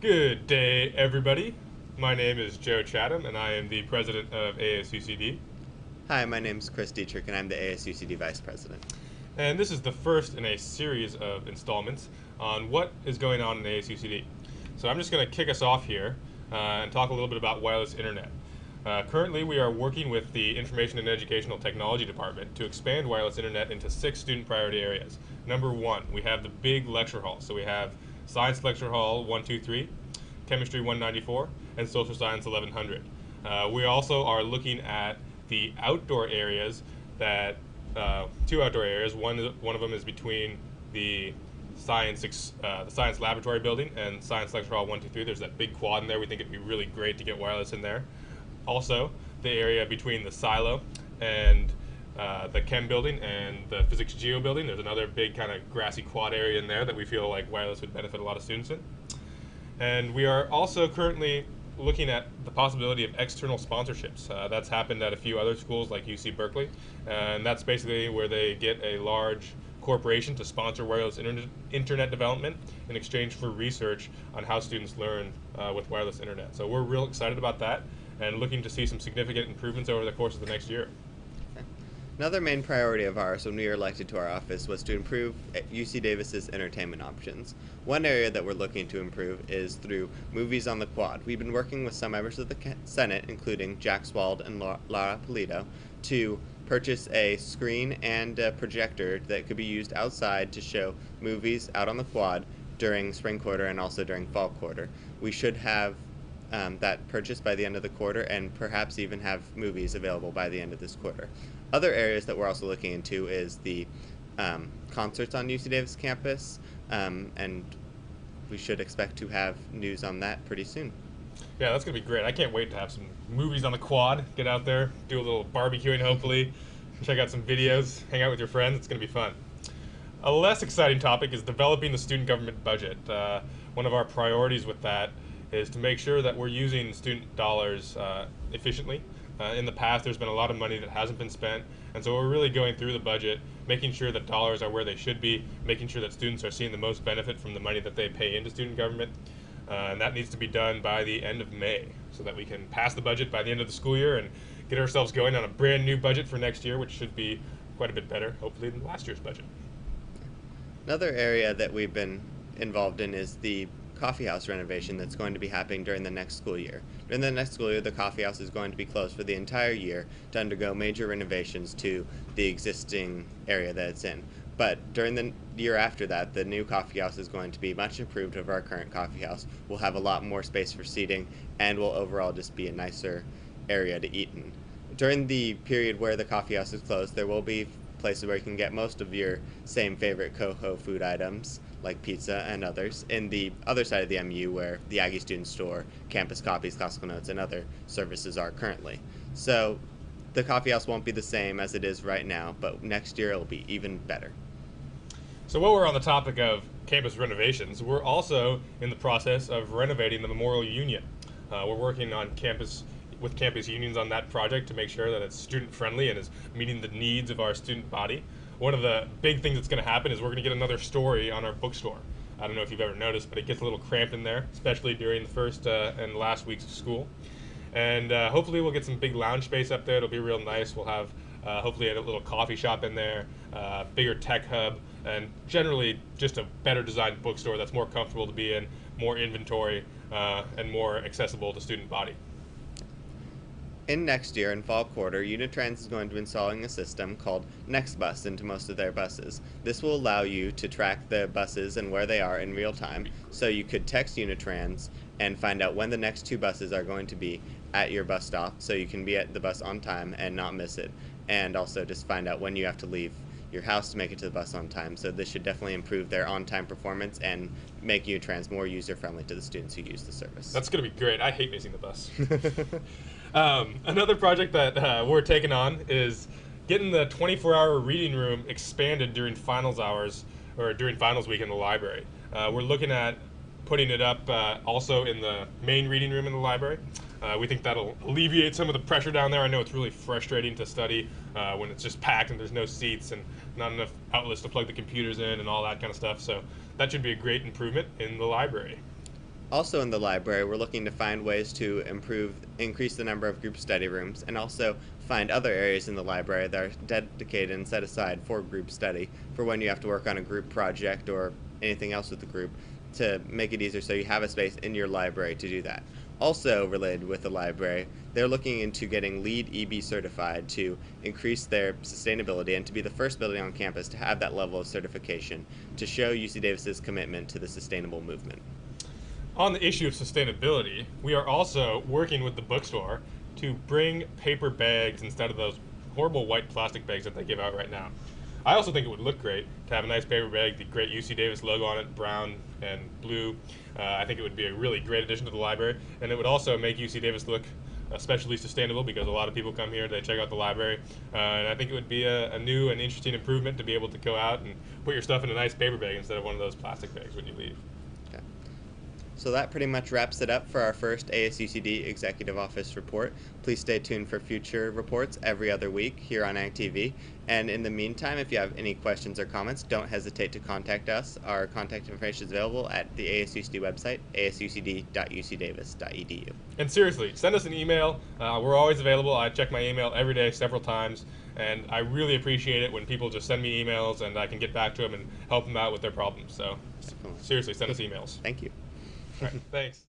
Good day, everybody. My name is Joe Chatham, and I am the president of ASUCD. Hi, my name is Chris Dietrich, and I'm the ASUCD Vice President. And this is the first in a series of installments on what is going on in ASUCD. So I'm just going to kick us off here and talk a little bit about wireless internet. Currently, we are working with the Information and Educational Technology Department to expand wireless internet into 6 student priority areas. Number 1, we have the big lecture hall. So we have Science Lecture Hall 123, Chemistry 194, and Social Science 1100. We also are looking at the outdoor areas that, 2 outdoor areas. One of them is between the science laboratory building and Science Lecture Hall 123. There's that big quad in there. We think it'd be really great to get wireless in there. Also, the area between the silo and the chem building and the physics geo building. There's another big kind of grassy quad area in there that we feel like wireless would benefit a lot of students in. And we are also currently looking at the possibility of external sponsorships. That's happened at a few other schools like UC Berkeley, and that's basically where they get a large corporation to sponsor wireless internet development in exchange for research on how students learn with wireless internet. So we're real excited about that and looking to see some significant improvements over the course of the next year. Another main priority of ours when we were elected to our office was to improve UC Davis's entertainment options. One area that we're looking to improve is through movies on the quad. We've been working with some members of the Senate, including Jack Swald and Lara Polito, to purchase a screen and a projector that could be used outside to show movies out on the quad during spring quarter and also during fall quarter. We should have that purchased by the end of the quarter and perhaps even have movies available by the end of this quarter. Other areas that we're also looking into is the concerts on UC Davis campus, and we should expect to have news on that pretty soon. Yeah, that's going to be great. I can't wait to have some movies on the quad, get out there, do a little barbecuing hopefully, check out some videos, hang out with your friends. It's going to be fun. A less exciting topic is developing the student government budget. One of our priorities with that is to make sure that we're using student dollars efficiently. In the past, there's been a lot of money that hasn't been spent, and so we're really going through the budget, making sure that dollars are where they should be, making sure that students are seeing the most benefit from the money that they pay into student government, and that needs to be done by the end of May, so that we can pass the budget by the end of the school year and get ourselves going on a brand new budget for next year, which should be quite a bit better, hopefully, than last year's budget. Another area that we've been involved in is the coffee house renovation that's going to be happening during the next school year. During the next school year, the coffee house is going to be closed for the entire year to undergo major renovations to the existing area that it's in. But during the year after that, the new coffee house is going to be much improved over our current coffee house. We'll have a lot more space for seating and will overall just be a nicer area to eat in. During the period where the coffee house is closed, there will be places where you can get most of your same favorite Coho food items, like pizza and others, in the other side of the MU where the Aggie Student Store, Campus Copies, Classical Notes, and other services are currently. So the coffee house won't be the same as it is right now, but next year it'll be even better. So while we're on the topic of campus renovations, we're also in the process of renovating the Memorial Union. We're working on campus unions on that project to make sure that it's student friendly and is meeting the needs of our student body. One of the big things that's going to happen is we're going to get another story on our bookstore. I don't know if you've ever noticed, but it gets a little cramped in there, especially during the first and last weeks of school. And hopefully we'll get some big lounge space up there. It'll be real nice. We'll have hopefully a little coffee shop in there, bigger tech hub, and generally just a better designed bookstore that's more comfortable to be in, more inventory, and more accessible to student body. In next year, in fall quarter, Unitrans is going to be installing a system called NextBus into most of their buses. This will allow you to track the buses and where they are in real time, so you could text Unitrans and find out when the next 2 buses are going to be at your bus stop, so you can be at the bus on time and not miss it, and also just find out when you have to leave your house to make it to the bus on time. So this should definitely improve their on-time performance and make Unitrans more user-friendly to the students who use the service. That's going to be great. I hate missing the bus. Another project that we're taking on is getting the 24-hour reading room expanded during finals hours or during finals week in the library. We're looking at putting it up also in the main reading room in the library. We think that'll alleviate some of the pressure down there. I know it's really frustrating to study when it's just packed and there's no seats and not enough outlets to plug the computers in and all that kind of stuff. So that should be a great improvement in the library. Also in the library, we're looking to find ways to increase the number of group study rooms, and also find other areas in the library that are dedicated and set aside for group study, for when you have to work on a group project or anything else with the group, to make it easier so you have a space in your library to do that. Also related with the library, they're looking into getting LEED EB certified to increase their sustainability and to be the first building on campus to have that level of certification to show UC Davis's commitment to the sustainable movement. On the issue of sustainability, we are also working with the bookstore to bring paper bags instead of those horrible white plastic bags that they give out right now. I also think it would look great to have a nice paper bag, the great UC Davis logo on it, brown and blue. I think it would be a really great addition to the library, and it would also make UC Davis look especially sustainable because a lot of people come here, they check out the library, and I think it would be a new and interesting improvement to be able to go out and put your stuff in a nice paper bag instead of one of those plastic bags when you leave. Okay. So that pretty much wraps it up for our first ASUCD Executive Office report. Please stay tuned for future reports every other week here on Ag TV. And in the meantime, if you have any questions or comments, don't hesitate to contact us. Our contact information is available at the ASUCD website, asucd.ucdavis.edu. And seriously, send us an email. We're always available. I check my email every day, several times, and I really appreciate it when people just send me emails and I can get back to them and help them out with their problems. So seriously, send us emails. Thank you. All right, thanks.